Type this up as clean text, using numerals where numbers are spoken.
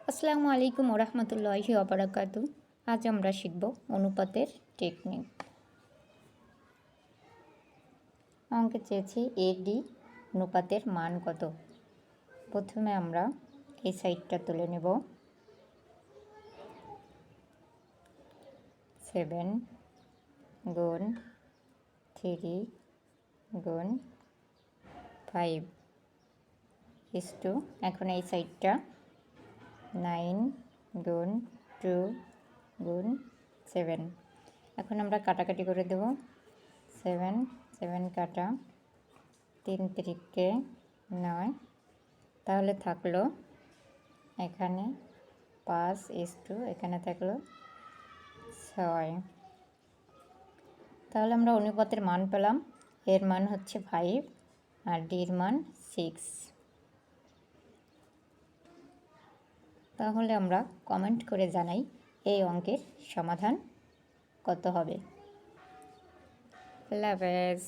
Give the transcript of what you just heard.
আসসালামু আলাইকুম ওরহমতুল্লাহি ওবারাকাতু। আজ আমরা শিখব অনুপাতের টেকনিক। অঙ্কে চেয়েছি এডি অনুপাতের মান কত। প্রথমে আমরা এই সাইডটা তুলে নেব। 7 গুণ 3 গুণ 5 ইস টু, এখন এই সাইডটা 9 গুণ 2 গুণ 7। এখন আমরা কাটাকাটি করে দেব। 7 7 কাটা, 3 3কে 9, তাহলে থাকলো এখানে 5 ইস টু, এখানে থাকলো 6। তাহলে আমরা অনুপাতের মান পেলাম। এর মান হচ্ছে 5 আর ডির মান 6। তাহলে আমরা কমেন্ট করে জানাই এই অঙ্কের সমাধান কত হবে। আল্লাহ হাফেজ।